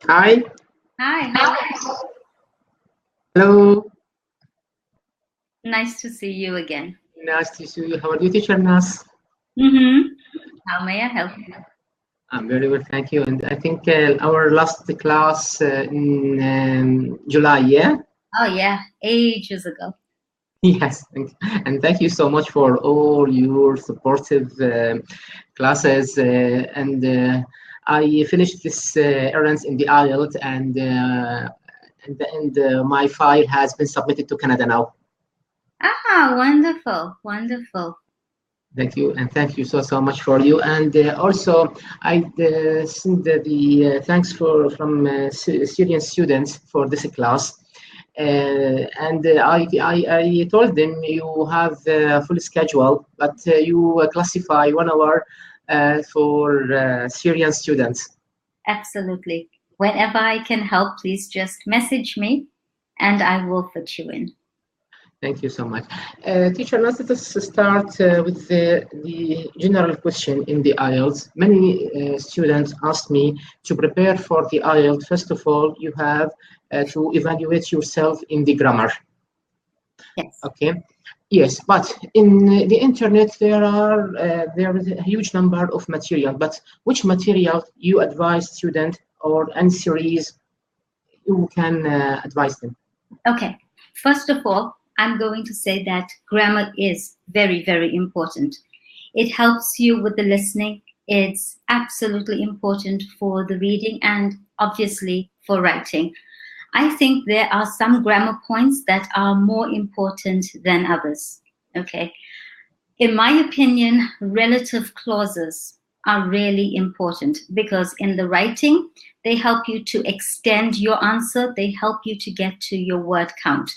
Hi. Hi. Hello. Nice to see you again. Nice to see you. How are you, teacher Nas? How may I help you? I'm very well, thank you. And I think our last class in July, yeah? Oh, yeah, ages ago. Yes, and thank you so much for all your supportive classes. I finished this errands in the IELTS, and my file has been submitted to Canada now. Ah, wonderful, wonderful. Thank you, and thank you so much for you. And also, I send the thanks from Syrian students for this class. I told them you have a full schedule, but you classify 1 hour for Syrian students. Absolutely. Whenever I can help, please just message me and I will fit you in. Thank you so much. Teacher, let us start with the general question in the IELTS. Many students ask me to prepare for the IELTS. First of all, you have to evaluate yourself in the grammar. Yes. Okay. Yes, but in the internet there is a huge number of material. But which material you advise student or any series you can advise them? Okay. First of all, I'm going to say that grammar is very, very important. It helps you with the listening. It's absolutely important for the reading and obviously for writing. I think there are some grammar points that are more important than others. Okay. In my opinion, relative clauses are really important because in the writing, they help you to extend your answer. They help you to get to your word count.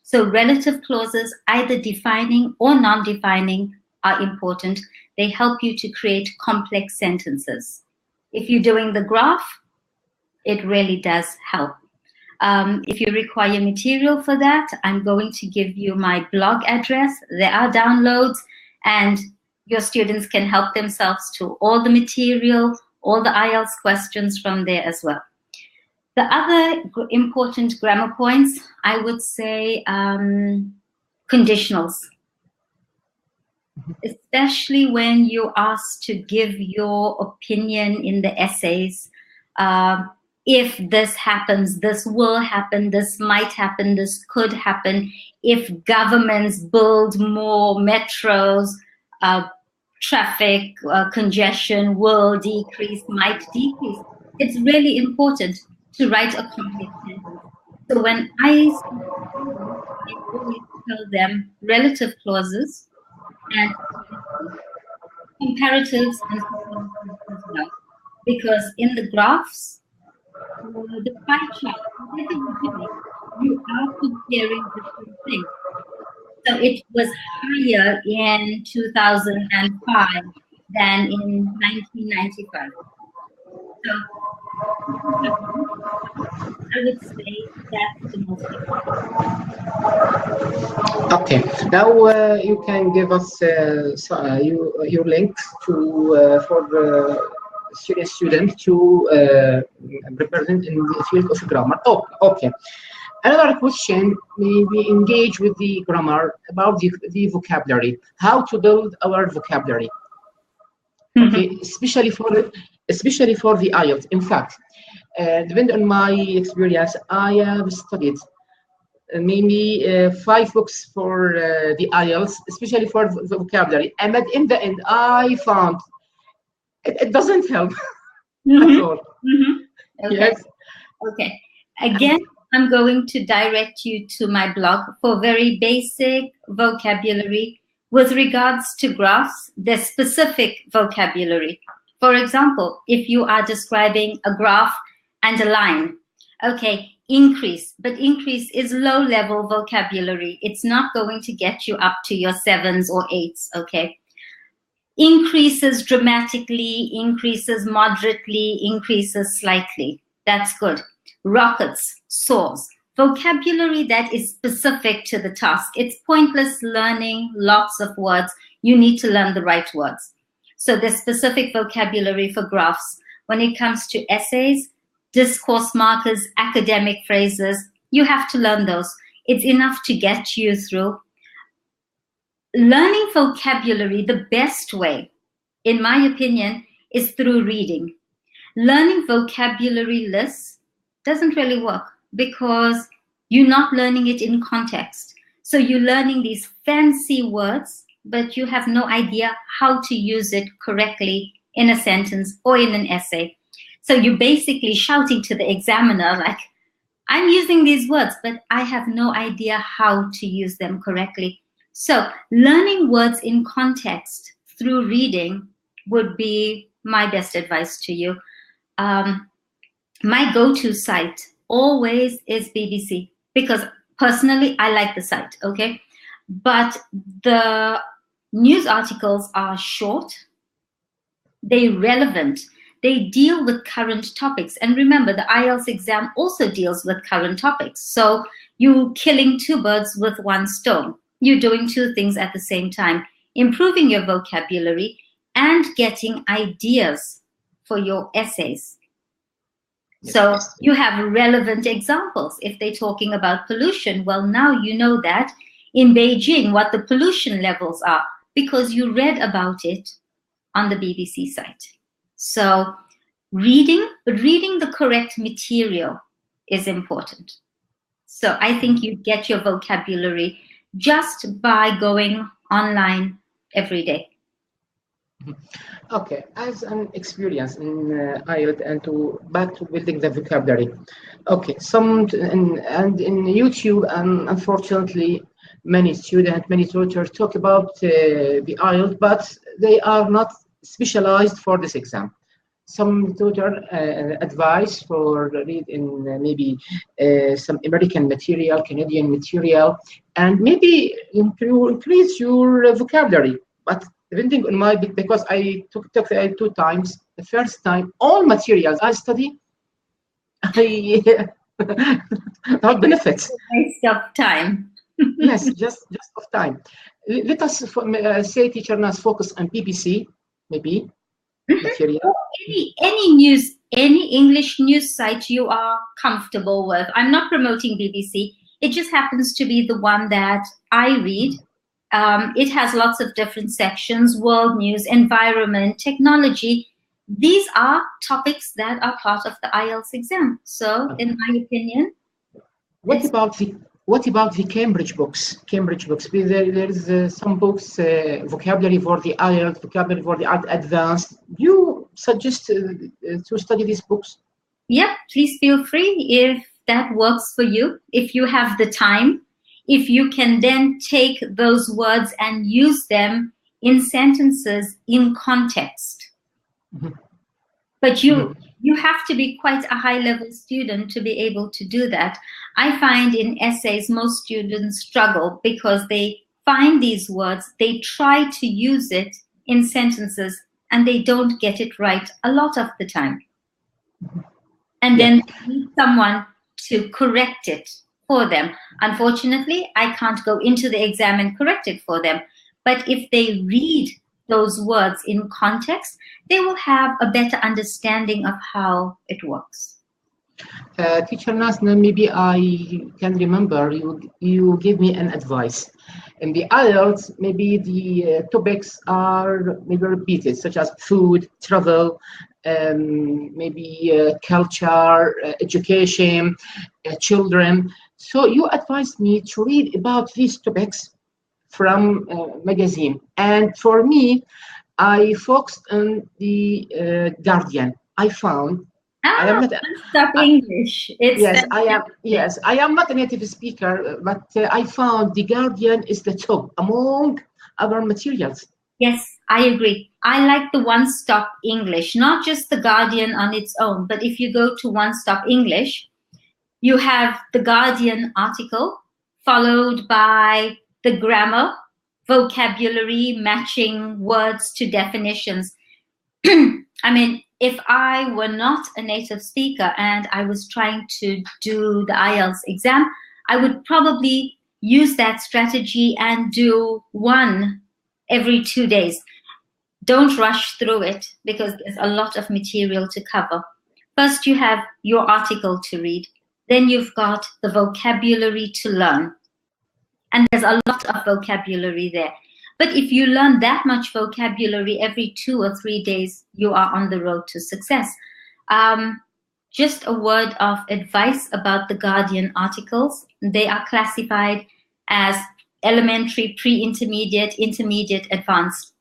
So relative clauses, either defining or non-defining, are important. They help you to create complex sentences. If you're doing the graph, it really does help. If you require material for that, I'm going to give you my blog address. There are downloads and your students can help themselves to all the material, all the IELTS questions from there as well. The other important grammar points, I would say conditionals. Especially when you're asked to give your opinion in the essays. If this happens, this will happen, this might happen, this could happen. If governments build more metros, traffic congestion will decrease, might decrease. It's really important to write a complex sentence. So when I always tell them relative clauses and comparatives and superlatives as well. Because in the graphs, the pie chart, whatever you're doing, you are comparing different things. So it was higher in 2005 than in 1995. So I would say that's the most important. Okay, now you can give us your link to for serious student to represent in the field of grammar. Oh, okay. Another question, maybe engage with the grammar about the vocabulary. How to build our vocabulary? Okay, especially for the IELTS. In fact, depending on my experience, I have studied maybe 5 books for the IELTS, especially for the vocabulary. And in the end, I found it doesn't help at all. Okay. Yes. Okay. Again, I'm going to direct you to my blog for very basic vocabulary. With regards to graphs, the specific vocabulary. For example, if you are describing a graph and a line, okay, increase, but increase is low-level vocabulary. It's not going to get you up to your 7s or 8s, okay? Increases dramatically, increases moderately, increases slightly. That's good. Rockets, soars. Vocabulary that is specific to the task. It's pointless learning lots of words. You need to learn the right words. So there's specific vocabulary for graphs. When it comes to essays, discourse markers, academic phrases. You have to learn those. It's enough to get you through. Learning vocabulary, the best way, in my opinion, is through reading. Learning vocabulary lists doesn't really work because you're not learning it in context. So you're learning these fancy words, but you have no idea how to use it correctly in a sentence or in an essay. So you're basically shouting to the examiner, like, I'm using these words, but I have no idea how to use them correctly. So learning words in context through reading would be my best advice to you. My go-to site always is BBC, because personally, I like the site, okay? But the news articles are short, they're relevant, they deal with current topics. And remember, the IELTS exam also deals with current topics. So you're killing two birds with one stone. You're doing two things at the same time, improving your vocabulary and getting ideas for your essays. So you have relevant examples. If they're talking about pollution, well, now you know that in Beijing, what the pollution levels are, because you read about it on the BBC site. So reading the correct material is important. So I think you get your vocabulary just by going online every day. Okay, as an experience in IELTS and back to building the vocabulary. Okay, and in YouTube, unfortunately, many students, many tutors talk about the IELTS, but they are not specialized for this exam. Some tutor advice for read in maybe some American material, Canadian material, and maybe increase your vocabulary. But depending on my, because I took two times. The first time, all materials I study, I not benefits. Waste of time. Yes, just of time. Let us say, teacher NAS focus on BBC, maybe material. Any news, any English news site you are comfortable with. I'm not promoting BBC. It just happens to be the one that I read. It has lots of different sections: world news, environment, technology. These are topics that are part of the IELTS exam. So, in my opinion, what about the Cambridge books? Cambridge books. There's some books, vocabulary for the IELTS, vocabulary for the advanced. Do you suggest to study these books? Yeah, please feel free if that works for you. If you have the time. If you can then take those words and use them in sentences in context. Mm-hmm. But you have to be quite a high-level student to be able to do that. I find in essays, most students struggle because they find these words, they try to use it in sentences, and they don't get it right a lot of the time. And then they need someone to correct it for them. Unfortunately, I can't go into the exam and correct it for them. But if they read those words in context, they will have a better understanding of how it works. Teacher NAS, maybe I can remember you gave me an advice. In the IELTS, maybe the topics are maybe repeated, such as food, travel, maybe culture, education, children. So you advised me to read about these topics from magazine. And for me, I focused on the Guardian. I found I am not English. I am not a native speaker, but I found the Guardian is the top among other materials. Yes, I agree. I like the one-stop English, not just the Guardian on its own, but if you go to one-stop English, you have the Guardian article followed by the grammar, vocabulary, matching words to definitions. I mean, if I were not a native speaker and I was trying to do the IELTS exam, I would probably use that strategy and do one every 2 days. Don't rush through it because there's a lot of material to cover. First, you have your article to read. Then you've got the vocabulary to learn. And there's a lot of vocabulary there. But if you learn that much vocabulary every 2 or 3 days, you are on the road to success. Just a word of advice about the Guardian articles. They are classified as elementary, pre-intermediate, intermediate, advanced.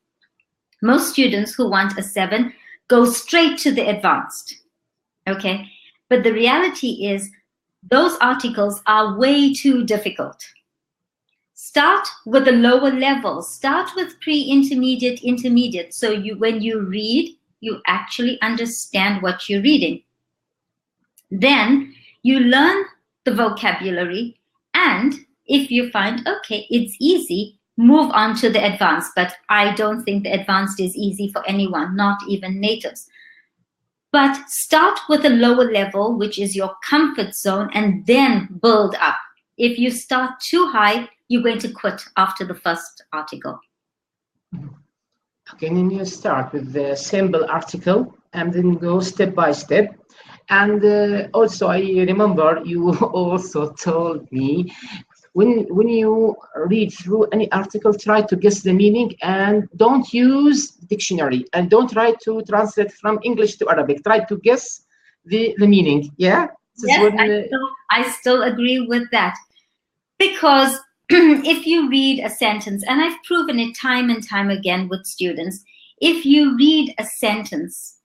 Most students who want a 7 go straight to the advanced, okay? But the reality is those articles are way too difficult. Start with the lower levels. Start with pre-intermediate, intermediate. So when you read, you actually understand what you're reading. Then you learn the vocabulary, and if you find, okay, it's easy, move on to the advanced. But I don't think the advanced is easy for anyone, not even natives. But start with a lower level, which is your comfort zone, and then build up. If you start too high, you're going to quit after the first article. Okay, and then you start with the simple article and then go step by step. And also, I remember you also told me when you read through any article, try to guess the meaning and don't use dictionary and don't try to translate from English to Arabic. Try to guess the meaning. Yeah. Yes, I still agree with that, because if you read a sentence, and I've proven it time and time again with students, if you read a sentence,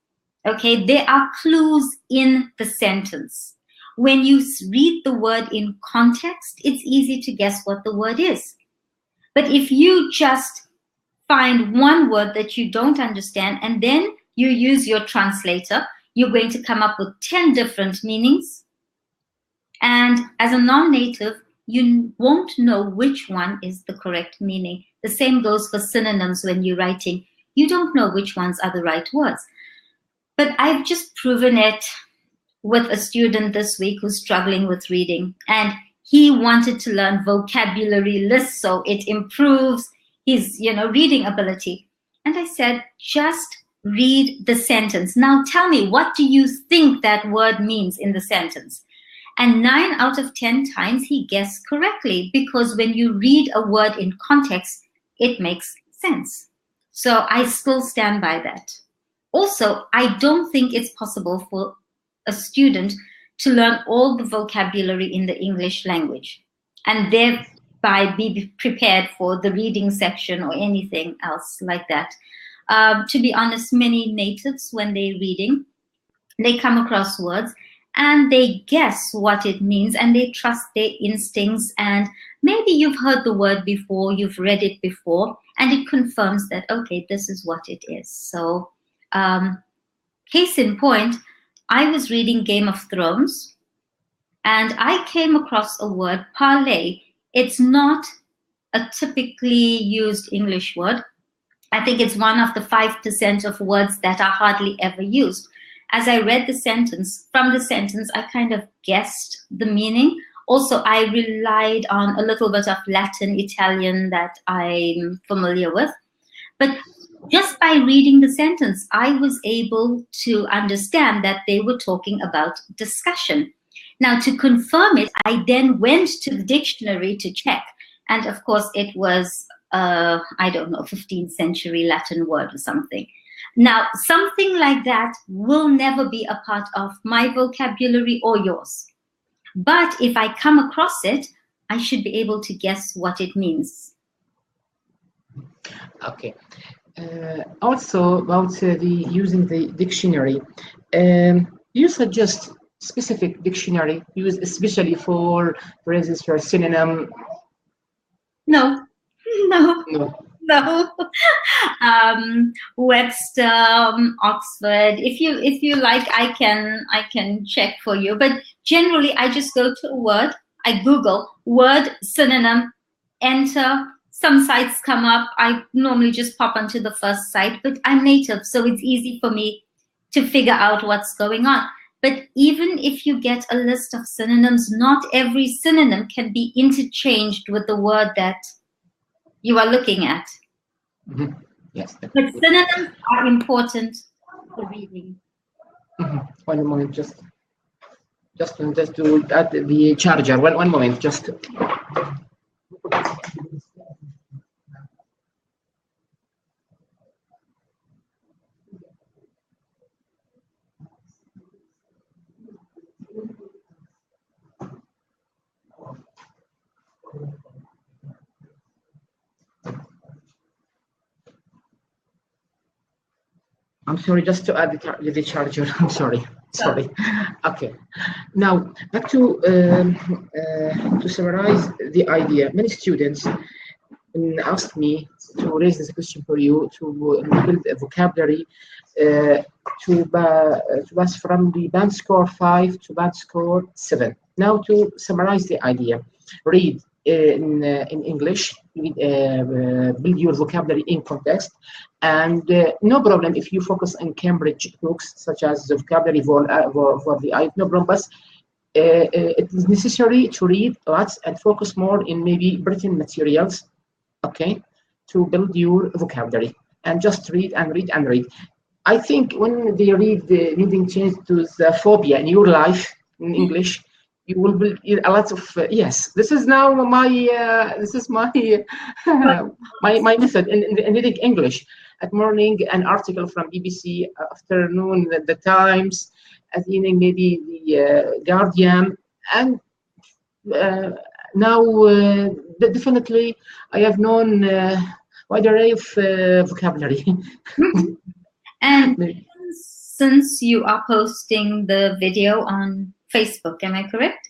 okay, there are clues in the sentence. When you read the word in context, it's easy to guess what the word is. But if you just find one word that you don't understand and then you use your translator, you're going to come up with 10 different meanings. And as a non-native, you won't know which one is the correct meaning. The same goes for synonyms when you're writing. You don't know which ones are the right words. But I've just proven it with a student this week who's struggling with reading, and he wanted to learn vocabulary lists so it improves his, reading ability. And I said, just read the sentence. Now tell me, what do you think that word means in the sentence? And 9 out of 10 times he guessed correctly, because when you read a word in context, it makes sense. So I still stand by that. Also, I don't think it's possible for a student to learn all the vocabulary in the English language and thereby be prepared for the reading section or anything else like that. To be honest, many natives, when they're reading, they come across words and they guess what it means and they trust their instincts, and maybe you've heard the word before, you've read it before, and it confirms that, okay, this is what it is. So case in point, I was reading Game of Thrones and I came across a word, parlay. It's not a typically used English word. I think it's one of the 5% of words that are hardly ever used. As I read the sentence, from the sentence, I kind of guessed the meaning. Also, I relied on a little bit of Latin, Italian that I'm familiar with. But just by reading the sentence, I was able to understand that they were talking about discussion. Now, to confirm it, I then went to the dictionary to check. And of course, it was, 15th century Latin word or something. Now, something like that will never be a part of my vocabulary or yours. But if I come across it, I should be able to guess what it means. Okay. Also about using the dictionary, you suggest specific dictionary used especially for phrases for synonym? No. Webster, Oxford. If you like, I can check for you. But generally, I just go to a word, I Google word synonym, enter. Some sites come up. I normally just pop onto the first site, but I'm native, so it's easy for me to figure out what's going on. But even if you get a list of synonyms, not every synonym can be interchanged with the word that you are looking at. Mm-hmm. Yes. But synonyms are important for reading. One moment, just to add the charger. One moment, just. I'm sorry, just to add the charger. I'm sorry. Okay. Now back to summarize the idea. Many students asked me to raise this question for you, to build a vocabulary to pass from the band score 5 to band score 7. Now to summarize the idea, read in English, build your vocabulary in context, and no problem if you focus on Cambridge books such as the vocabulary for the IELTS, no problem, but it is necessary to read lots and focus more in maybe written materials, okay, to build your vocabulary, and just read and read and read. I think when they read the reading change to the phobia in your life in English, you will build a lot of yes. This is now my my method in reading English. At morning, an article from BBC. Afternoon, the Times. At evening, maybe the Guardian. And now, definitely, I have known wide array of vocabulary. And since you are posting the video on Facebook, am I correct?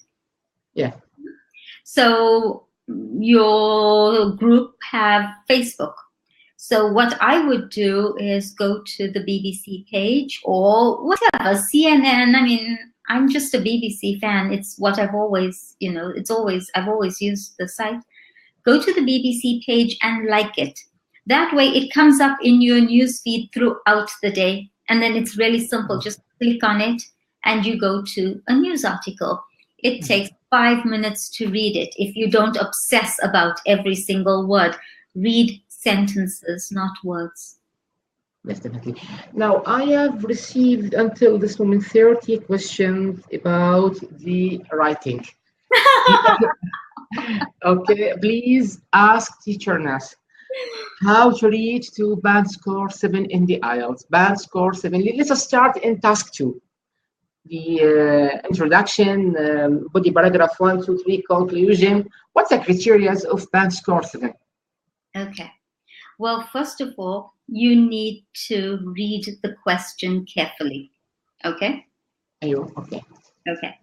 Yeah. So your group have Facebook. So what I would do is go to the BBC page or whatever, CNN. I mean, I'm just a BBC fan. It's what I've always, you know, I've always used the site. Go to the BBC page and like it. That way it comes up in your newsfeed throughout the day. And then it's really simple. Just click on it and you go to a news article. It takes 5 minutes to read it. If you don't obsess about every single word, read sentences, not words. Yes, definitely. Now, I have received until this moment 30 questions about the writing. Okay, please ask Teacher Nas how to reach to band score 7 in the IELTS. Band score 7. Let's start in task 2. The introduction, body paragraph 1, 2, 3, conclusion. What's the criteria of band score 7? Okay. Well, first of all, you need to read the question carefully. Okay? Okay. Okay.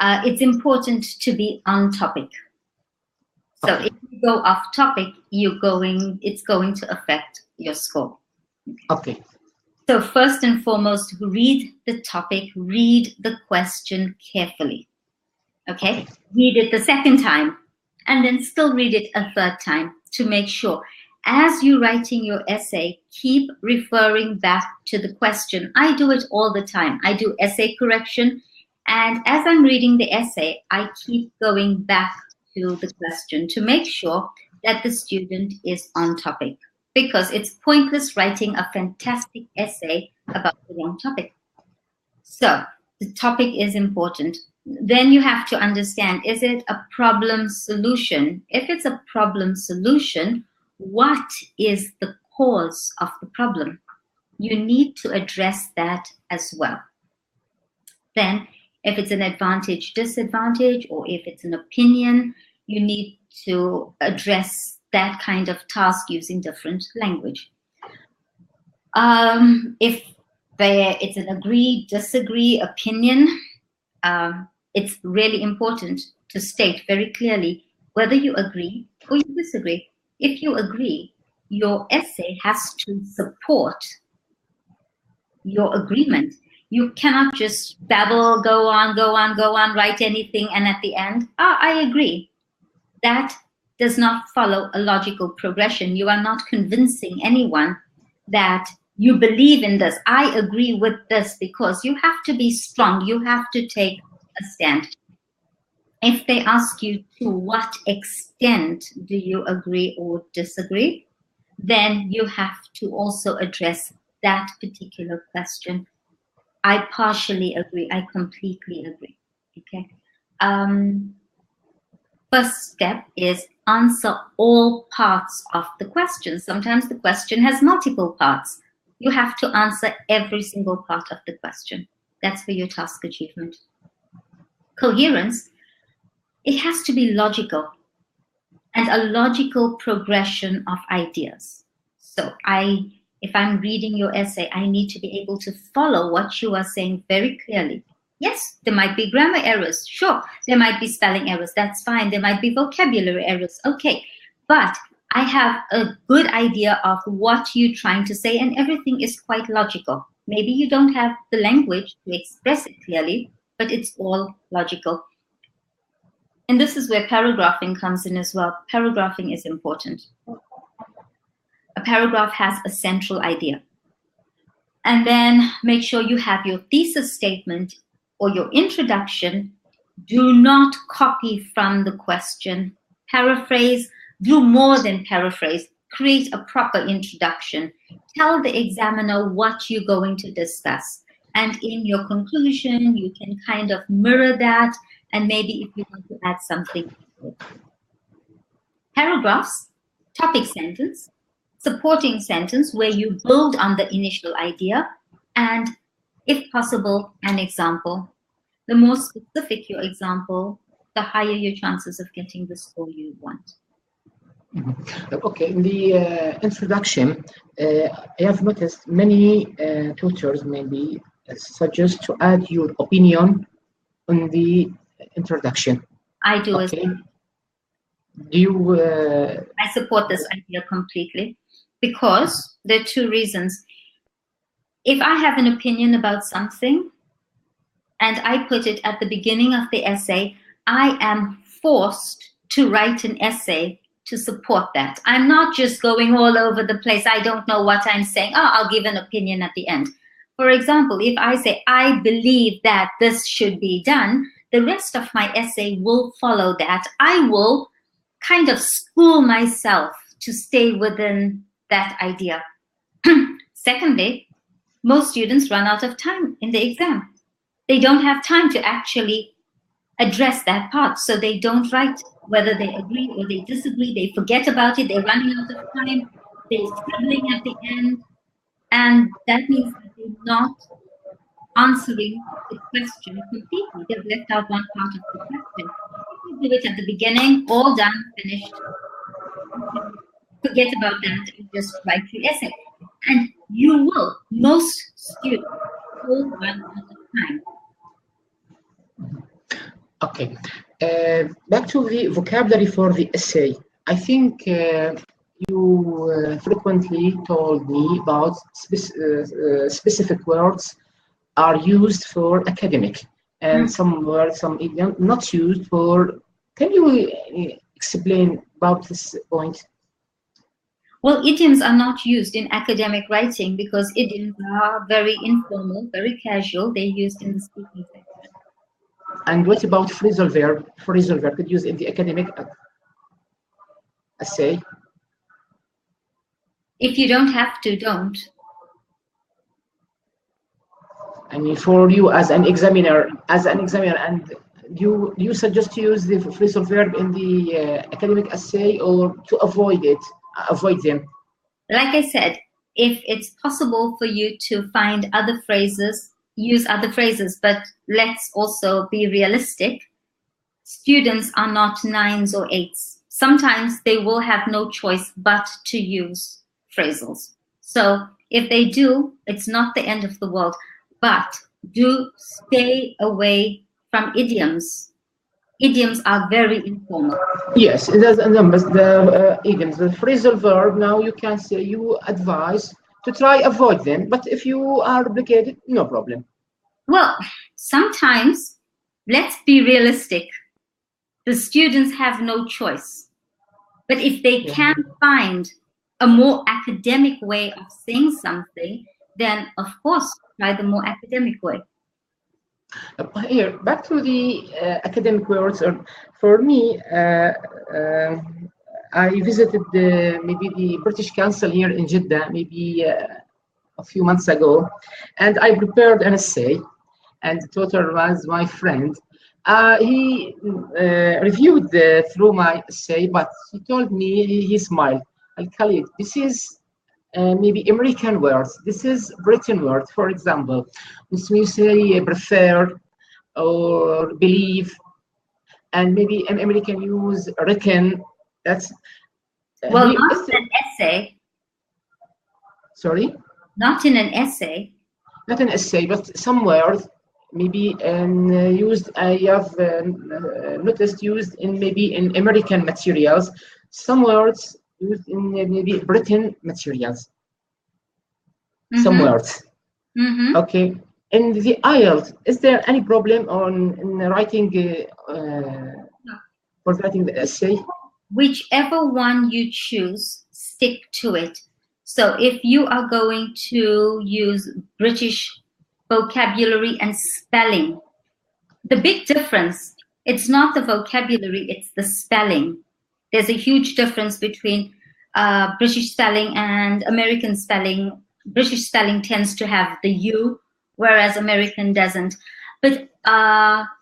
It's important to be on topic. So if you go off topic, it's going to affect your score. Okay. So first and foremost, read the topic, read the question carefully. Okay? Read it the second time, and then still read it a third time to make sure. As you're writing your essay, keep referring back to the question. I do it all the time. I do essay correction, and as I'm reading the essay, I keep going back to the question to make sure that the student is on topic, because it's pointless writing a fantastic essay about the wrong topic. So the topic is important. Then you have to understand, is it a problem solution? If it's a problem solution, what is the cause of the problem? You need to address that as well. Then, if it's an advantage, disadvantage, or if it's an opinion, you need to address that kind of task using different language. If it's an agree, disagree, opinion, it's really important to state very clearly whether you agree or you disagree. If you agree, your essay has to support your agreement. You cannot just babble, go on, write anything, and at the end, I agree. That does not follow a logical progression. You are not convincing anyone that you believe in this. I agree with this, because you have to be strong. You have to take a stand. If they ask you to what extent do you agree or disagree, then you have to also address that particular question I partially agree. I completely agree. Okay. First step is answer all parts of the question. Sometimes the question has multiple parts. You have to answer every single part of the question. That's for your task achievement. Coherence, it has to be logical and a logical progression of ideas. So if I'm reading your essay, I need to be able to follow what you are saying very clearly. Yes, there might be grammar errors. Sure, there might be spelling errors. That's fine. There might be vocabulary errors. Okay, but I have a good idea of what you're trying to say, and everything is quite logical. Maybe you don't have the language to express it clearly, but it's all logical. And this is where paragraphing comes in as well. Paragraphing is important. A paragraph has a central idea. And then make sure you have your thesis statement or your introduction. Do not copy from the question. Paraphrase, do more than paraphrase. Create a proper introduction. Tell the examiner what you're going to discuss. And in your conclusion, you can kind of mirror that. And maybe if you want to add something. Paragraphs, topic sentence, supporting sentence where you build on the initial idea, and if possible, an example. The more specific your example, the higher your chances of getting the score you want. Okay, in the introduction, I have noticed many tutors maybe suggest to add your opinion on the introduction. I do as well. Do you? I support this idea completely because there are two reasons. If I have an opinion about something and I put it at the beginning of the essay, I am forced to write an essay to support that. I'm not just going all over the place. I don't know what I'm saying. Oh, I'll give an opinion at the end. For example, if I say, I believe that this should be done, the rest of my essay will follow that. I will kind of school myself to stay within that idea. Secondly, most students run out of time in the exam. They don't have time to actually address that part, so they don't write whether they agree or they disagree. They forget about it. They're running out of time. They're scribbling at the end. And that means that they're not answering the question completely. They've left out one part of the question. You do it at the beginning, all done, finished. Forget about that and just write your essay. And you will, most students will run out of time. Okay, back to the vocabulary for the essay. I think you frequently told me about specific words are used for academic, and some words, some idioms not used for. Can you explain about this point? Well, idioms are not used in academic writing because idioms are very informal, very casual. They're used in the speaking section. And what about phrasal verb? Phrasal verb could use in the academic essay. If you don't have to, don't. I mean, for you as an examiner, and you suggest to use the phrasal verb in the academic essay, or to avoid them? Like I said, if it's possible for you to find other phrases, use other phrases, but let's also be realistic. Students are not 9s or 8s. Sometimes they will have no choice but to use phrasals. So if they do, it's not the end of the world, but do stay away from idioms. Idioms are very informal. Yes, the idioms, the phrasal verb, now you can say, you advise to try avoid them, but if you are obligated, no problem. Well, sometimes, let's be realistic. The students have no choice. But if they can find a more academic way of saying something, then of course, try the more academic way. Here, back to the academic words. For me, I visited maybe the British Council here in Jeddah, maybe a few months ago, and I prepared an essay, and the tutor was my friend. He reviewed through my essay, but he told me, he smiled. Al-Khalid, this is maybe American words. This is Britain words. For example, when you say prefer or believe, and maybe an American use reckon. That's well, not in an essay. Sorry? Not in an essay. Not an essay, but some words maybe used. I have noticed used in maybe in American materials. Some words used in maybe Britain materials. Some words. Okay. In the IELTS, is there any problem in writing for writing the essay? Whichever one you choose, stick to it. So if you are going to use British vocabulary and spelling, the big difference, it's not the vocabulary, it's the spelling. There's a huge difference between British spelling and American spelling. British spelling tends to have the U, whereas American doesn't. But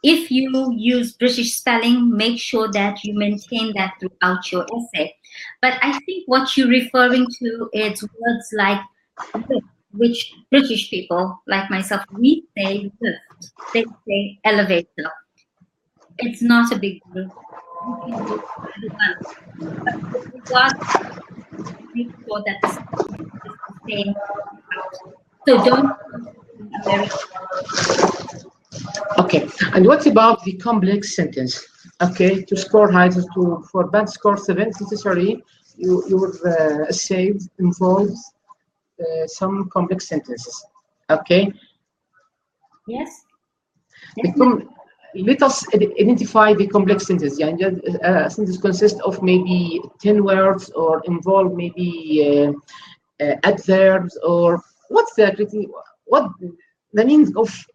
if you use British spelling, make sure that you maintain that throughout your essay. But I think what you're referring to is words like lift, which British people, like myself, we say lift. They say elevator. It's not a big deal. But make sure that the spelling is the same. So don't American. Okay, and what about the complex sentence? Okay, to score high, for band score 7, necessary, your essay involves some complex sentences. Okay. Yes. Let us identify the complex sentence. A sentence consists of maybe 10 words, or involve maybe adverbs, or what's the meaning of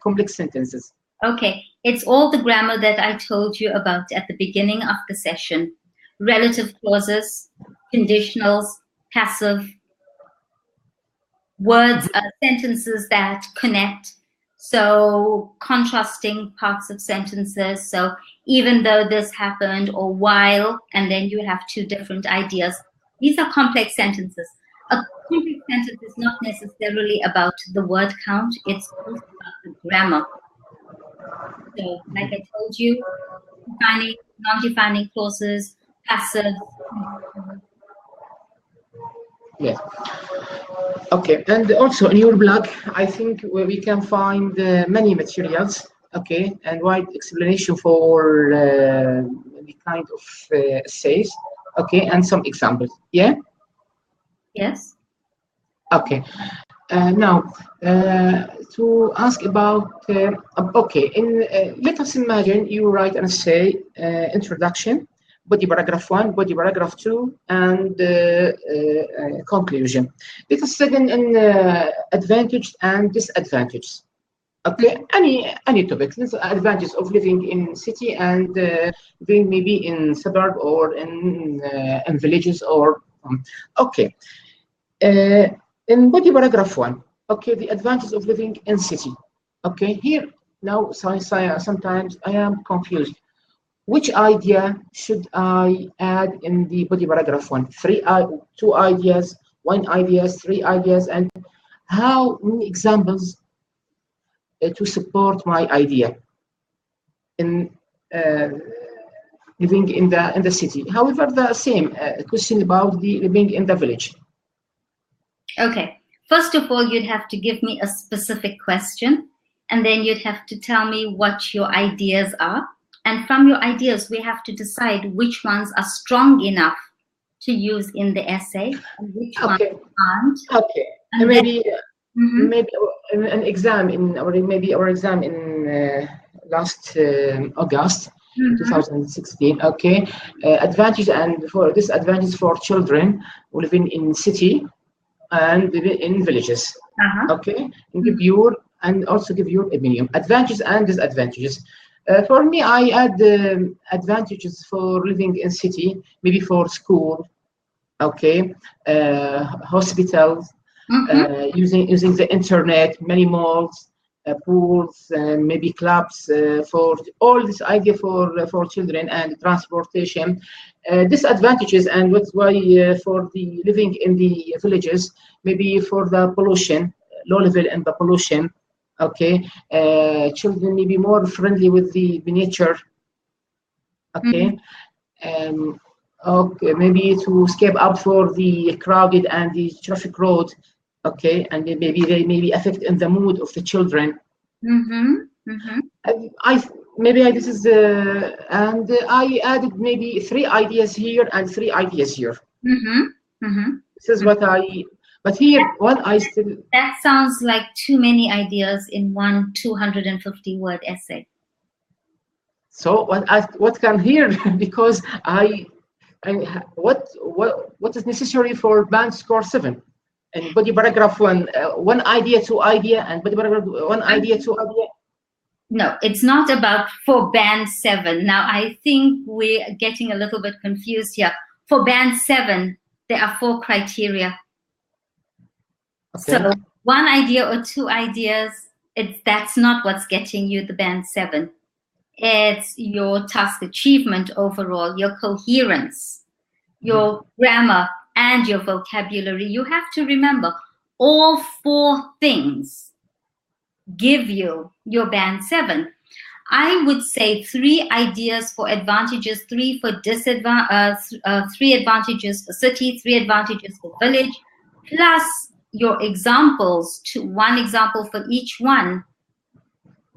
complex sentences? Okay, it's all the grammar that I told you about at the beginning of the session. Relative clauses, conditionals, passive, words, sentences that connect. So contrasting parts of sentences. So even though this happened, or while, and then you have two different ideas. These are complex sentences. A complex sentence is not necessarily about the word count, it's also about the grammar. So, like I told you, defining, non-defining clauses, passive. Yes. Okay, and also in your blog, I think we can find many materials, okay, and wide explanation for the kind of essays, okay, and some examples, yeah? Yes. Okay. Now, to ask about, okay, let us imagine you write an essay, introduction, body paragraph 1, body paragraph 2, and conclusion. Let us second in advantages and disadvantages. Okay, any topic. Advantages of living in city and living maybe in suburb or in villages, or okay. In body paragraph 1, okay, the advantage of living in city. Okay, here now sometimes I am confused. Which idea should I add in the body paragraph 1? 2 ideas, 1 idea, 3 ideas, and how many examples to support my idea in living in the city. However, the same question about the living in the village. Okay, first of all, you'd have to give me a specific question, and then you'd have to tell me what your ideas are. And from your ideas, we have to decide which ones are strong enough to use in the essay and which ones aren't. Okay, and maybe an exam our exam in last August 2016. Okay, advantage and for disadvantage for children living in city and in villages. Okay, and give your opinion. Advantages and disadvantages. For me, I add advantages for living in city, maybe for school, okay, hospitals, using the internet, many malls, pools, maybe clubs, for all this idea for children, and transportation. Disadvantages, and that's why for the living in the villages, maybe for the pollution, low level in the pollution. Okay, children may be more friendly with the nature. Okay, okay, maybe to escape out for the crowded and the traffic road. Okay, and maybe they may be affect in the mood of the children. This is and I added maybe 3 ideas here and 3 ideas here. This is what I. But here, what I still. That sounds like too many ideas in one 250-word essay. So what can here, because what is necessary for band score 7 and body paragraph 1, 1 idea, 2 idea, and body paragraph 1 idea, 2 idea. No, it's not about for band 7. Now I think we're getting a little bit confused here. For band 7, there are 4 criteria. Okay. So 1 idea or 2 ideas, that's not what's getting you the band 7. It's your task achievement overall, your coherence, your grammar, and your vocabulary. You have to remember all 4 things give you your band 7. I would say 3 ideas for advantages, 3 for disadvantages, 3 advantages for city, 3 advantages for village, plus your examples, to 1 example for each one.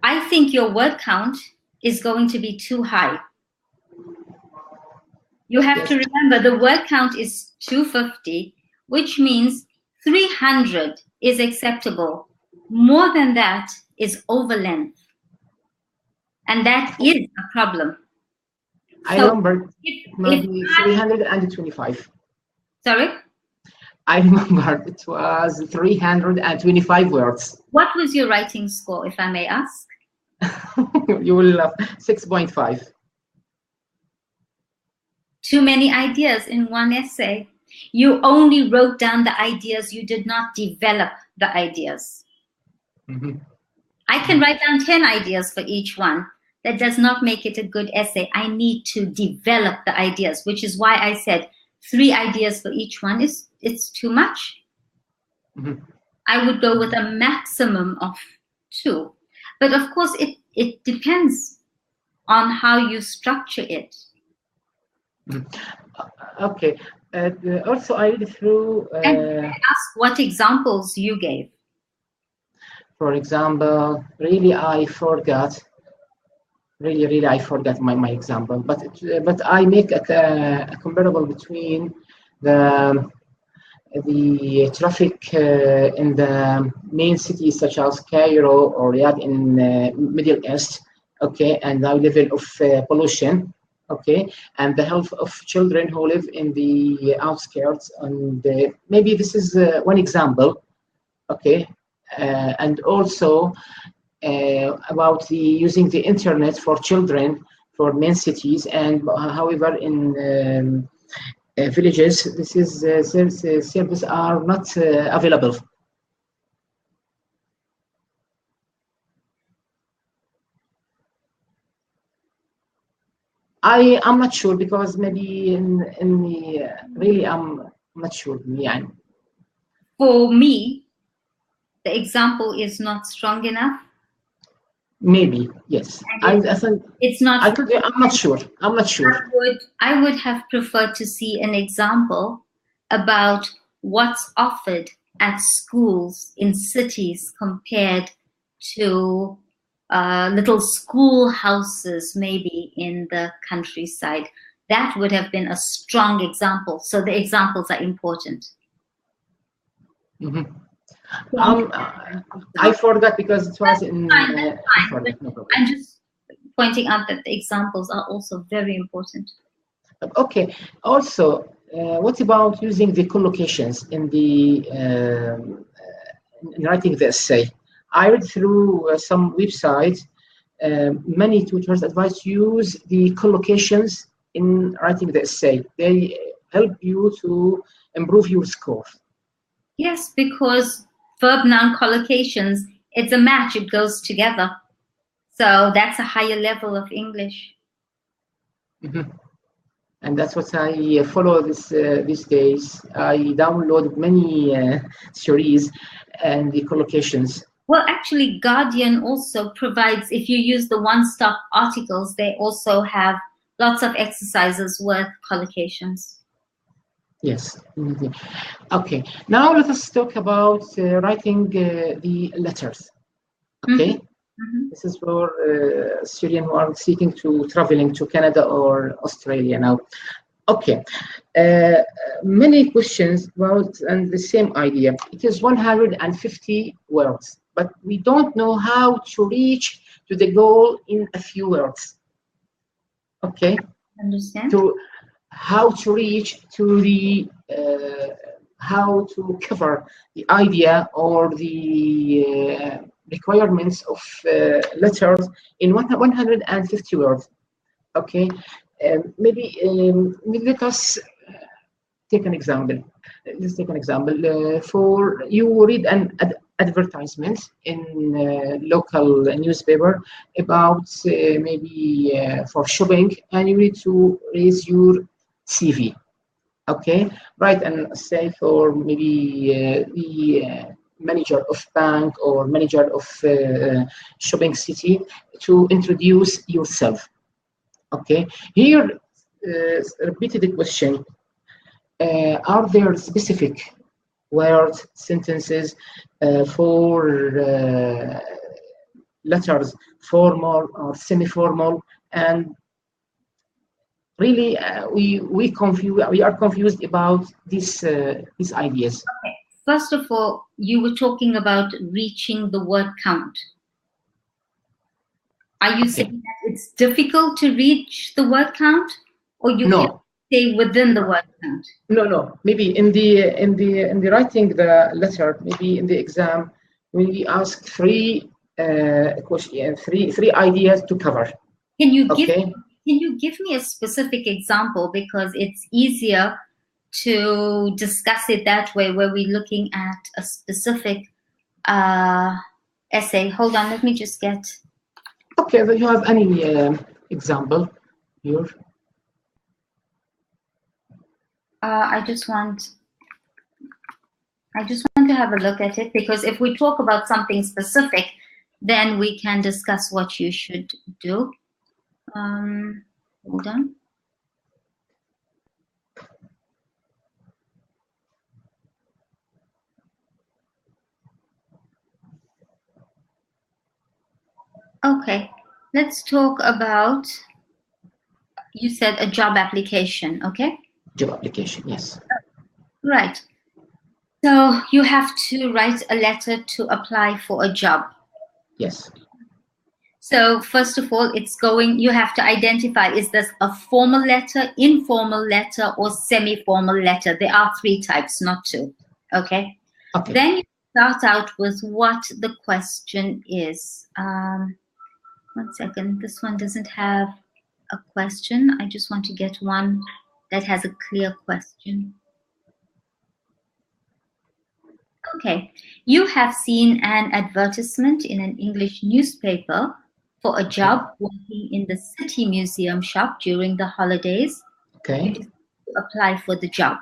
I think your word count is going to be too high. You have to remember the word count is 250, which means 300 is acceptable. More than that is over length. And that is a problem. I remember maybe 325. Sorry? I remember it was 325 words. What was your writing score, if I may ask? You will love 6.5. Too many ideas in one essay. You only wrote down the ideas, you did not develop the ideas. I can write down 10 ideas for each one. That does not make it a good essay. I need to develop the ideas, which is why I said 3 ideas for each one it's too much. I would go with a maximum of 2. But of course, it depends on how you structure it. Okay. Also, I read through. And ask what examples you gave. For example, really, I forgot. Really, I forgot my example. But I make a comparable between the traffic in the main cities such as Cairo or Riyadh in Middle East, okay, and the level of pollution, okay, and the health of children who live in the outskirts, and maybe this is 1 example, okay, and also about using the internet for children for main cities, and however in villages, this is services are not available. I am not sure, because maybe in the really I'm not sure. Yeah. For me, the example is not strong enough. Maybe yes. I think it's not. I'm not sure. I'm not sure. I would have preferred to see an example about what's offered at schools in cities compared to little schoolhouses, maybe in the countryside. That would have been a strong example. So the examples are important. I forgot because it was in. I'm just pointing out that the examples are also very important. Okay. Also, what about using the collocations in the in writing the essay? I read through some websites. Many tutors advise use the collocations in writing the essay. They help you to improve your score. Yes, because verb-noun collocations, it's a match, it goes together. So that's a higher level of English. Mm-hmm. And that's what I follow these days. I download many series and the collocations. Well, actually, Guardian also provides, if you use the one-stop articles, they also have lots of exercises with collocations. Yes. Okay. Now let us talk about writing the letters. Okay. Mm-hmm. This is for students who are seeking to traveling to Canada or Australia now. Okay. Many questions about and the same idea. It is 150 words, but we don't know how to reach to the goal in a few words. Okay. Understand. How to reach to the how to cover the idea or the requirements of letters in 150 words. Okay, maybe let us take an example. Let's take an example. For you read an advertisement in local newspaper about maybe for shopping, and you need to raise your CV. Okay, right, and say for maybe the manager of bank or manager of shopping city to introduce yourself. Okay, here repeated the question. Are there specific words, sentences for letters, formal or semi-formal, and really we are confused about these ideas. Okay. First of all, you were talking about reaching the word count. Are you saying that it's difficult to reach the word count, or you can stay within the word count? No. Maybe in the writing the letter, maybe in the exam, we ask three ideas to cover. Can you give me a specific example, because it's easier to discuss it that way, where we're looking at a specific essay. Hold on, let me just get. Okay, do you have any example here? I just want to have a look at it, because if we talk about something specific, then we can discuss what you should do. Hold on. Okay, let's talk about, you said a job application, okay? Job application, yes. Right. So you have to write a letter to apply for a job. Yes. So first of all, you have to identify, is this a formal letter, informal letter, or semi-formal letter? There are three types, not two, okay? Okay. Then you start out with what the question is. 1 second, this one doesn't have a question. I just want to get one that has a clear question. Okay, you have seen an advertisement in an English newspaper for a job working in the city museum shop during the holidays. Okay. You decide to apply for the job.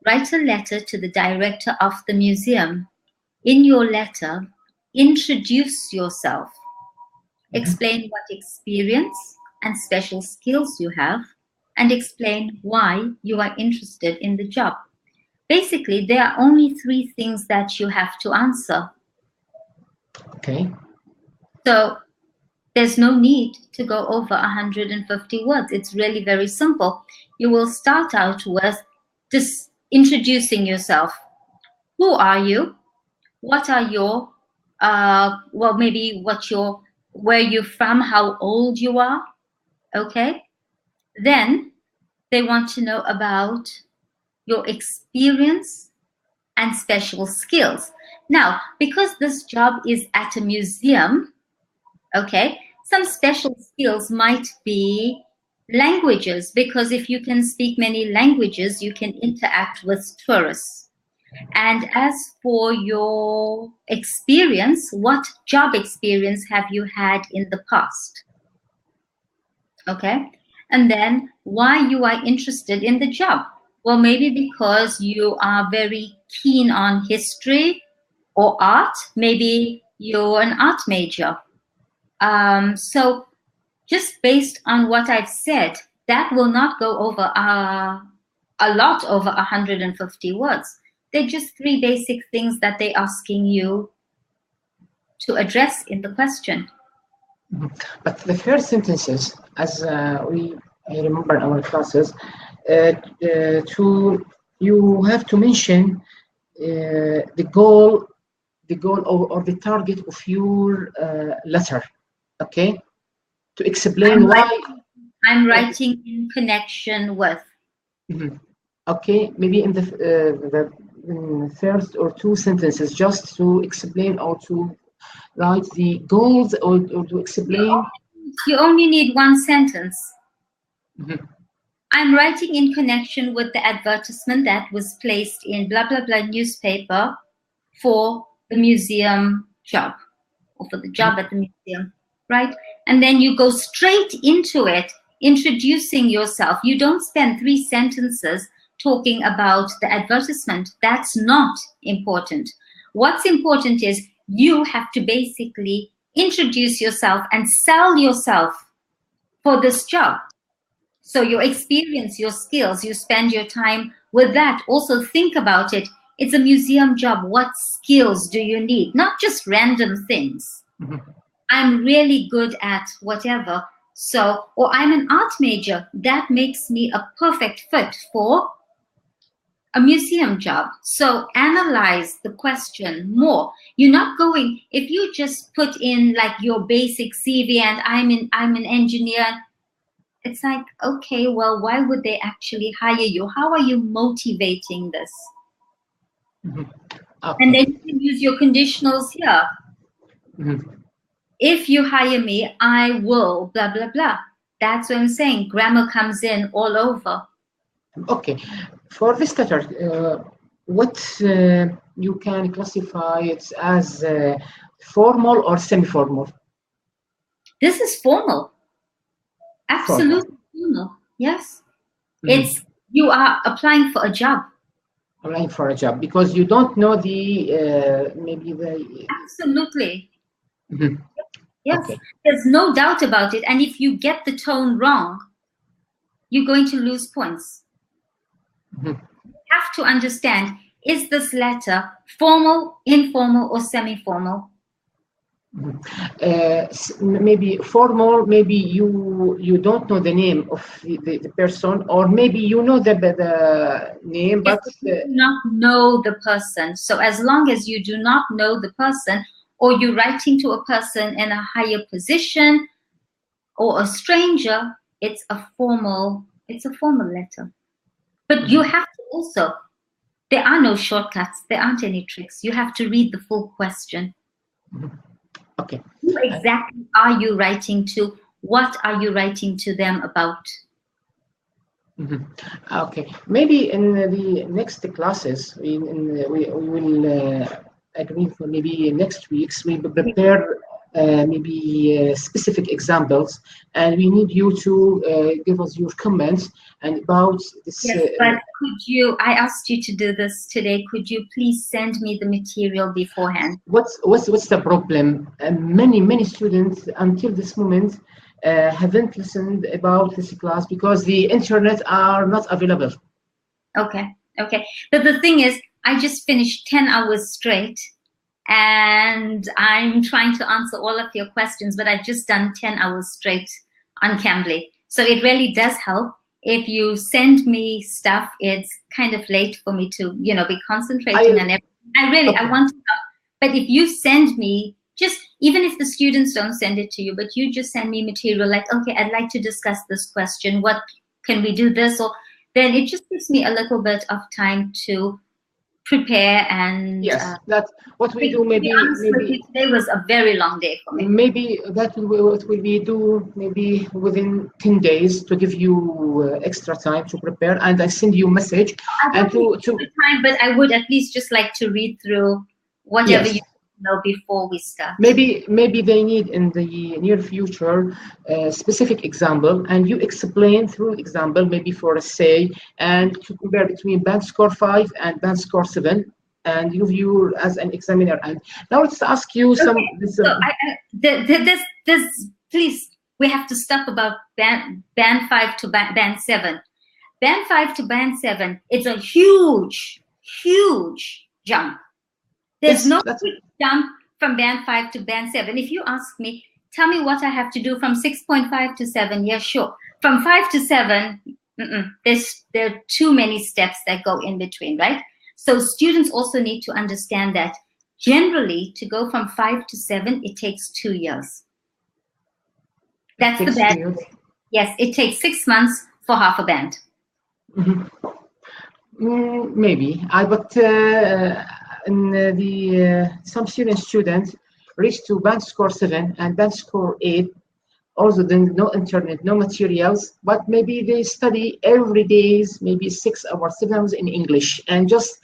Write a letter to the director of the museum. In your letter, introduce yourself. Explain what experience and special skills you have, and explain why you are interested in the job. Basically, there are only three things that you have to answer. Okay. So there's no need to go over 150 words. It's really very simple. You will start out with just introducing yourself. Who are you? What are your, where you're from, how old you are, okay? Then they want to know about your experience and special skills. Now, because this job is at a museum, okay, some special skills might be languages, because if you can speak many languages, you can interact with tourists. And as for your experience, what job experience have you had in the past? Okay. And then why you are interested in the job? Well, maybe because you are very keen on history or art. Maybe you're an art major. So just based on what I've said, that will not go over a lot over 150 words. They're just 3 basic things that they're asking you to address in the question. But the first sentences, as I remember in our classes, you have to mention the goal or the target of your letter, okay? To explain I'm writing in connection with. Okay, maybe in the first or 2 sentences, just to explain or to write the goals or to explain. You only need 1 sentence. I'm writing in connection with the advertisement that was placed in blah, blah, blah newspaper for the museum job, or for the job at the museum, right? And then you go straight into it, introducing yourself. You don't spend 3 sentences talking about the advertisement. That's not important. What's important is you have to basically introduce yourself and sell yourself for this job. So your experience, your skills, you spend your time with that. Also think about it. It's a museum job. What skills do you need? Not just random things. I'm really good at whatever. So, or I'm an art major. That makes me a perfect fit for a museum job. So analyze the question more. You're not going, if you just put in like your basic CV and I'm an engineer, it's like, okay, well, why would they actually hire you? How are you motivating this? Okay. And then you can use your conditionals here. If you hire me, I will, blah, blah, blah. That's what I'm saying. Grammar comes in all over. Okay. For this letter, what you can classify it as formal or semi-formal? This is formal. Absolutely formal. Yes. It's, you are applying for a job. Applying for a job because you don't know the maybe the. Absolutely. Yes. Okay. There's no doubt about it. And if you get the tone wrong, you're going to lose points. You have to understand, is this letter formal, informal, or semi-formal? Maybe formal, maybe you don't know the name of the person, or maybe you know the name, but you do not know the person. So as long as you do not know the person, or you're writing to a person in a higher position, or a stranger, it's a formal letter. But you have to also, there are no shortcuts, there aren't any tricks. You have to read the full question. Okay. Who exactly are you writing to? What are you writing to them about? Okay. Maybe in the next classes, we will agree for maybe next week's, we will prepare maybe specific examples, and we need you to give us your comments and about this. Yes, but could you, I asked you to do this today, could you please send me the material beforehand? What's the problem? Many students until this moment haven't listened about this class because the internet are not available. Okay. But the thing is, I just finished 10 hours straight, and I'm trying to answer all of your questions, but I've just done 10 hours straight on Cambly. So it really does help. If you send me stuff, it's kind of late for me to, be concentrating on everything. I want to help. But if you send me, just, even if the students don't send it to you, but you just send me material like, okay, I'd like to discuss this question. What can we do this? Or then it just gives me a little bit of time to prepare and yes, that's what we do. Maybe today was a very long day for me. Maybe that will what will we do maybe within 10 days to give you extra time to prepare, and I send you a message. I don't need the time, but I would at least just like to read through whatever you know before we start. Maybe they need in the near future a specific example, and you explain through example, maybe for a say, and to compare between band score 5 and band score 7, and you view as an examiner. And now let's ask you some. Please, we have to stop about band 5 to band 7. Band 5 to band 7, it's a huge jump. There's no quick jump from band 5 to band 7. If you ask me, tell me what I have to do from 6.5 to 7. Yeah, sure. From 5 to 7, there are too many steps that go in between, right? So students also need to understand that generally to go from 5 to 7, it takes 2 years. That's the band. Yes, it takes 6 months for half a band. Maybe. But in some students reach to band score 7 and band score 8. Also, then no internet, no materials, but maybe they study every day, maybe 6 hours, 7 hours in English, and just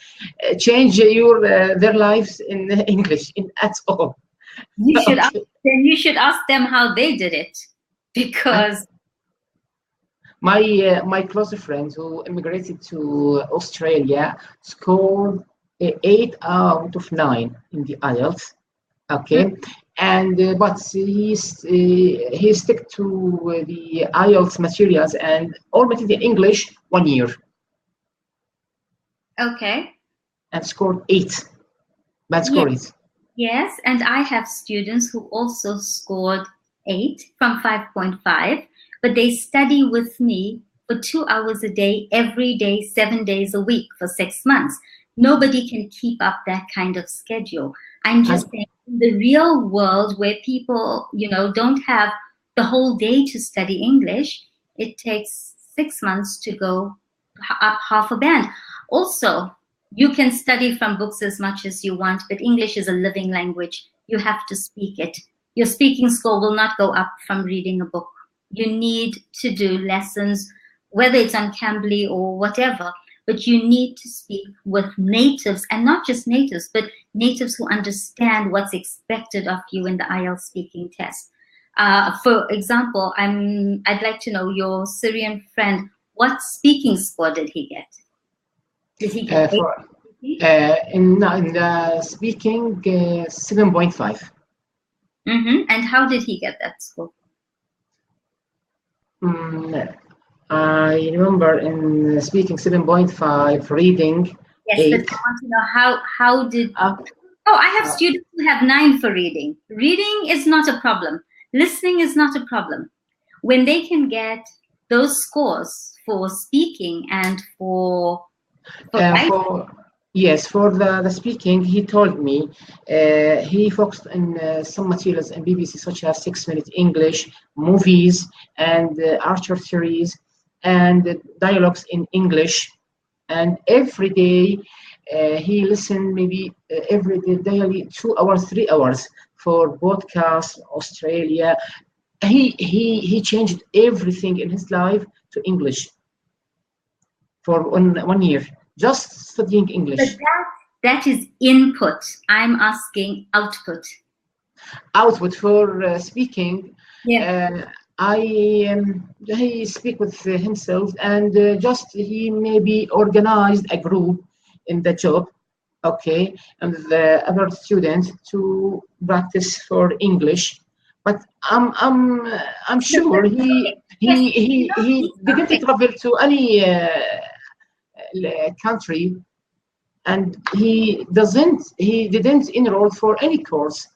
change their lives in English at all. You should you should ask them how they did it, because my close friend who immigrated to Australia scored 8 out of 9 in the IELTS. Okay. And but he stick to the IELTS materials and all material in English 1 year. Okay. And scored 8. Bad score 8. Yes, and I have students who also scored 8 from 5.5, but they study with me for 2 hours a day, every day, 7 days a week for 6 months. Nobody can keep up that kind of schedule. I'm just saying, in the real world where people, don't have the whole day to study English, it takes 6 months to go up half a band. Also, you can study from books as much as you want, but English is a living language. You have to speak it. Your speaking score will not go up from reading a book. You need to do lessons, whether it's on Cambly or whatever, but you need to speak with natives, and not just natives, but natives who understand what's expected of you in the IELTS speaking test. For example, I'd like to know your Syrian friend, what speaking score did he get? Did he get in the speaking 7.5. And how did he get that score? I remember in speaking 7.5, reading 8. Yes, but I want to know how did... I have students who have 9 for reading. Reading is not a problem. Listening is not a problem. When they can get those scores for speaking and for the speaking, he told me he focused on some materials in BBC, such as 6-minute English, movies, and Archer series, and dialogues in English. And every day he listened maybe every day daily 2 hours, 3 hours for podcasts, Australia. He changed everything in his life to English for 1 year, just studying English. But that is input. I'm asking output. Output for speaking. Yeah. He speak with himself, and just he maybe organized a group in the job, okay, and the other students to practice for English. But I'm sure he didn't travel to any country, and he didn't enroll for any course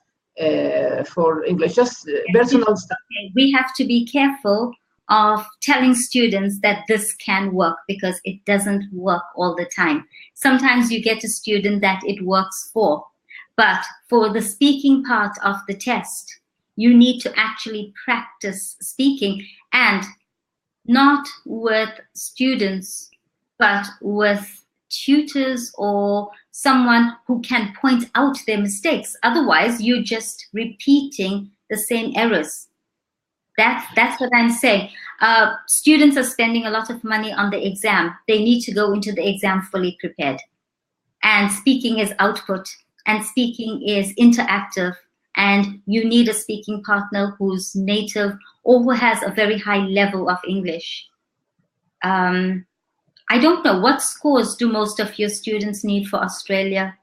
for English, just personal stuff. Okay. We have to be careful of telling students that this can work, because it doesn't work all the time. Sometimes you get a student that it works for, but for the speaking part of the test, you need to actually practice speaking, and not with students, but with tutors or someone who can point out their mistakes. Otherwise, you're just repeating the same errors. That's what I'm saying. Students are spending a lot of money on the exam. They need to go into the exam fully prepared. And speaking is output, and speaking is interactive, and you need a speaking partner who's native or who has a very high level of English. I don't know, what scores do most of your students need for Australia?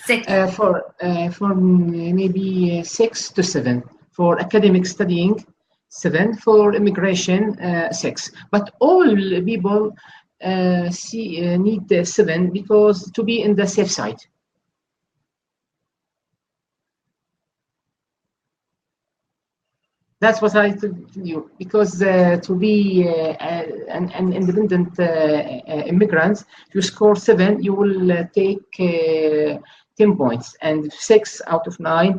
6? For maybe 6 to 7. For academic studying, 7. For immigration, 6. But all people need 7 because to be in the safe side. That's what I tell you, because to be an independent immigrant, if you score 7, you will take 10 points, and 6 out of 9,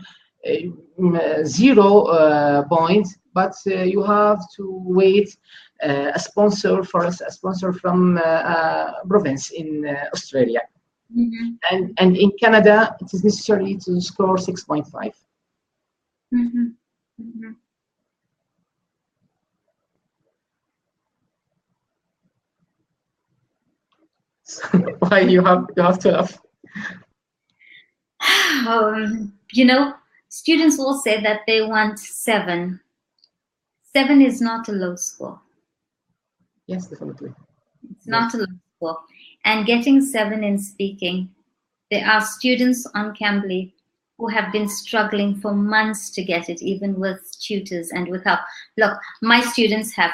0 points. But you have to wait a sponsor from province in Australia, and in Canada it is necessary to score 6.5. Why you have to laugh? You know, students will say that they want 7. 7 is not a low score. Yes, definitely. It's not a low score. And getting 7 in speaking, there are students on Cambly who have been struggling for months to get it, even with tutors and with help. Look, my students have,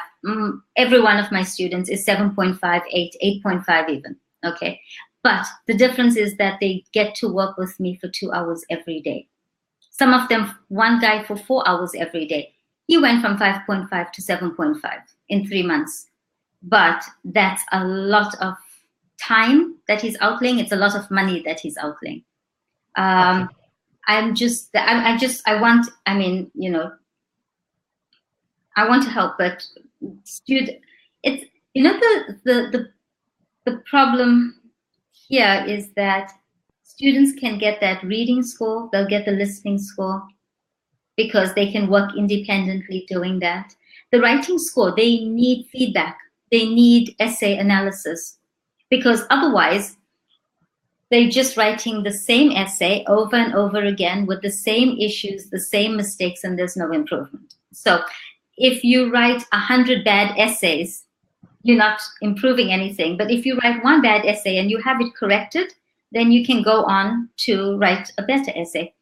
every one of my students is 7.5, 8, 8.5 even, okay? But the difference is that they get to work with me for 2 hours every day. Some of them, one guy for 4 hours every day. He went from 5.5 to 7.5 in 3 months. But that's a lot of time that he's outlaying. It's a lot of money that he's outlaying. I want to help, but it's, you know, the problem here is that students can get that reading score, they'll get the listening score because they can work independently doing that. The writing score, they need feedback, they need essay analysis, because otherwise they're just writing the same essay over and over again with the same issues, the same mistakes, and there's no improvement. So if you write 100 bad essays, you're not improving anything. But if you write 1 bad essay and you have it corrected, then you can go on to write a better essay.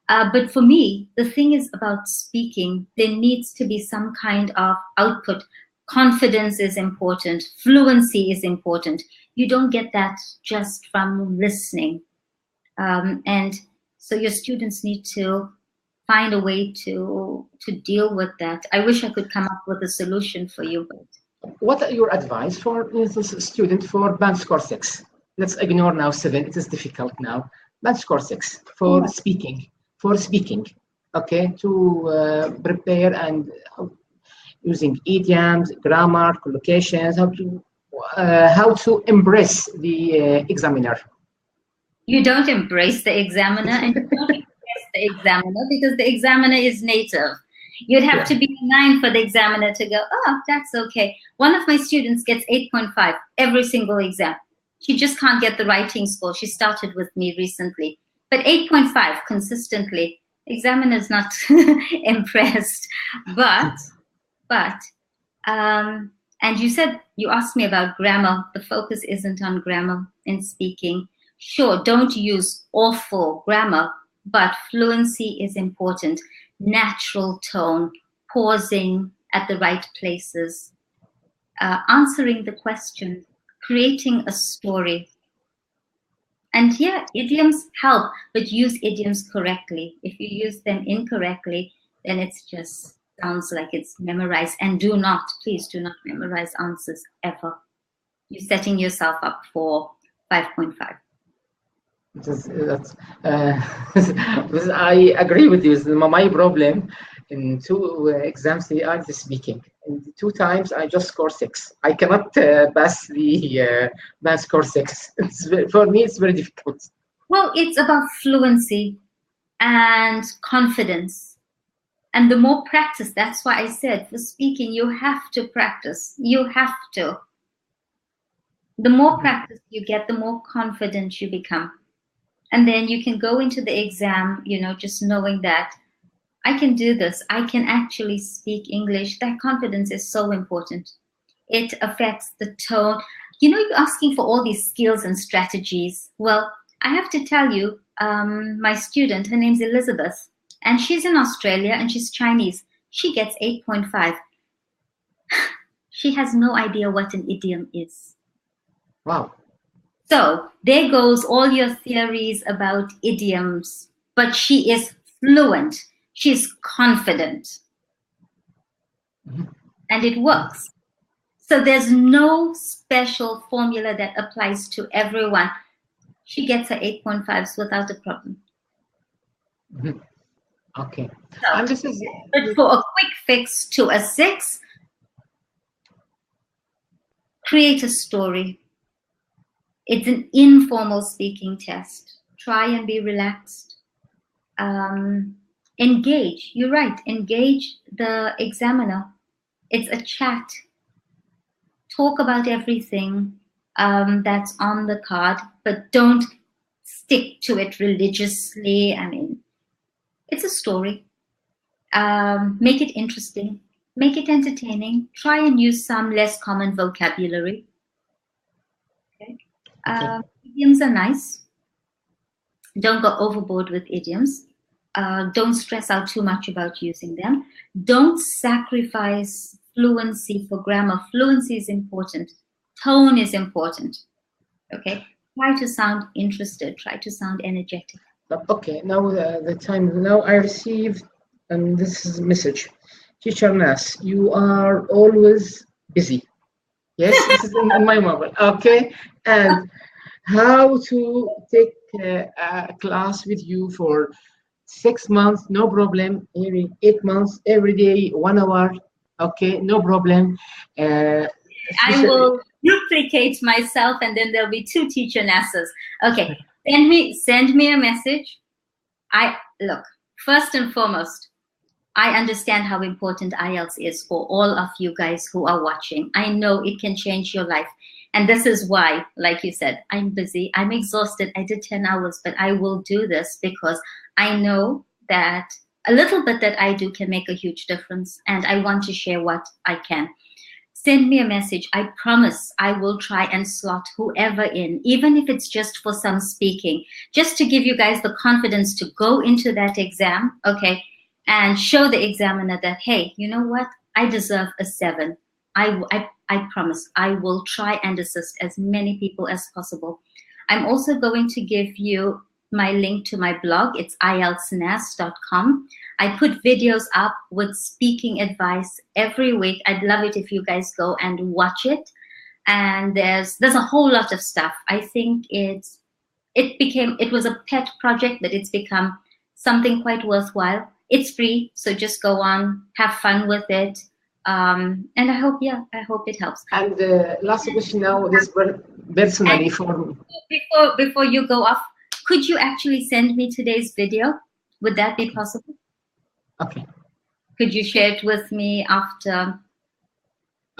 But for me, the thing is about speaking, there needs to be some kind of output. Confidence is important. Fluency is important. You don't get that just from listening. And so your students need to find a way to deal with that. I wish I could come up with a solution for you. But what are your advice for instance, a student for band score 6? Let's ignore now 7. It is difficult now. Band score 6 for speaking. For speaking, okay, to prepare and using idioms, grammar, collocations, how to impress the examiner. You don't embrace the examiner, and you don't impress the examiner because the examiner is native. You'd have to be 9 for the examiner to go, oh, that's okay. One of my students gets 8.5 every single exam. She just can't get the writing score. She started with me recently. But 8.5 consistently, examiner's not impressed. But, and you asked me about grammar. The focus isn't on grammar in speaking. Sure, don't use awful grammar, but fluency is important. Natural tone, pausing at the right places, answering the question, creating a story. And yeah, idioms help, but use idioms correctly. If you use them incorrectly, then it just sounds like it's memorized. And please do not memorize answers ever. You're setting yourself up for 5.5. I agree with you. My problem In 2 exams, they are the speaking. And 2 times, I just score 6. I cannot pass the math score 6. For me, it's very difficult. Well, it's about fluency and confidence. And the more practice, that's why I said for speaking, you have to practice. You have to. The more practice you get, the more confident you become. And then you can go into the exam, you know, just knowing that I can do this. I can actually speak English. That confidence is so important. It affects the tone. You know, you're asking for all these skills and strategies. Well, I have to tell you, my student, her name's Elizabeth, and she's in Australia and she's Chinese. She gets 8.5. She has no idea what an idiom is. Wow. So there goes all your theories about idioms, but she is fluent. She's confident. And it works. So there's no special formula that applies to everyone. She gets her 8.5s without a problem. Okay. So, and this is but for a quick fix to a 6, create a story. It's an informal speaking test. Try and be relaxed. Engage. You're right. Engage the examiner. It's a chat. Talk about everything that's on the card, but don't stick to it religiously. I mean, it's a story. Make it interesting. Make it entertaining. Try and use some less common vocabulary. Okay. Idioms are nice. Don't go overboard with idioms. Don't stress out too much about using them. Don't sacrifice fluency for grammar. Fluency is important. Tone is important. Okay. Try to sound interested. Try to sound energetic. Okay. Now the time. Now I received this is a message. Teacher NAS, you are always busy. Yes, this is in my mobile. Okay. And how to take a class with you for 6 months, no problem. Every 8 months, every day, 1 hour. Okay, no problem. I will duplicate myself, and then there'll be 2 teacher NASs. Okay, send me a message. Look, first and foremost, I understand how important IELTS is for all of you guys who are watching. I know it can change your life. And this is why, like you said, I'm busy, I'm exhausted, I did 10 hours, but I will do this because I know that a little bit that I do can make a huge difference, and I want to share what I can. Send me a message. I promise I will try and slot whoever in, even if it's just for some speaking, just to give you guys the confidence to go into that exam, okay, and show the examiner that, hey, you know what? I deserve a 7. I promise I will try and assist as many people as possible. I'm also going to give you my link to my blog. It's IELTSNAS.com. I put videos up with speaking advice every week. I'd love it if you guys go and watch it. And there's a whole lot of stuff. I think it was a pet project, but it's become something quite worthwhile. It's free, so just go on, have fun with it. And I hope it helps. And last question now, this personally for before you go off, could you actually send me today's video? Would that be possible? Okay. Could you share it with me after?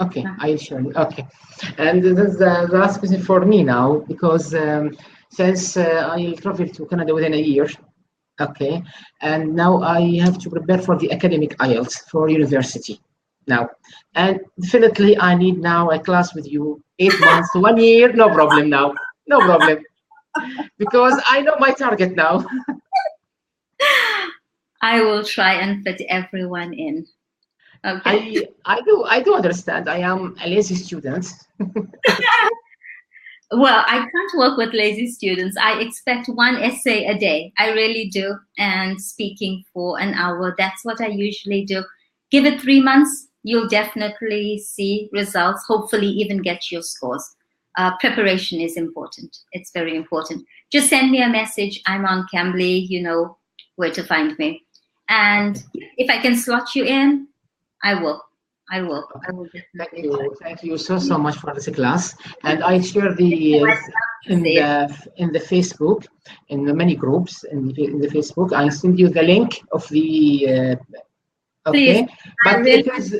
Okay, I'll share it. Okay. And this is the last question for me now, because since I traveled to Canada within a year, okay, and now I have to prepare for the academic IELTS for university now. And definitely I need now a class with you, 8 months, 1 year, no problem now, no problem. Because I know my target now. I will try and fit everyone in. Okay. I do understand. I am a lazy student. Well, I can't work with lazy students. I expect 1 essay a day. I really do. And speaking for an hour, that's what I usually do. Give it 3 months, you'll definitely see results, hopefully even get your scores. Preparation is important. It's very important. Just send me a message. I'm on Cambly. You know where to find me. And if I can slot you in, I will. Thank you so much for this class. And I share the in the Facebook, in the many groups in the Facebook. I send you the link of the okay. But it is.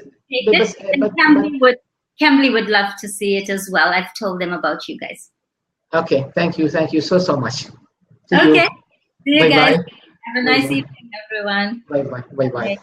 Cambly would love to see it as well. I've told them about you guys. Okay, thank you so much. Okay, see you guys. Bye. Have a nice evening, everyone. Bye.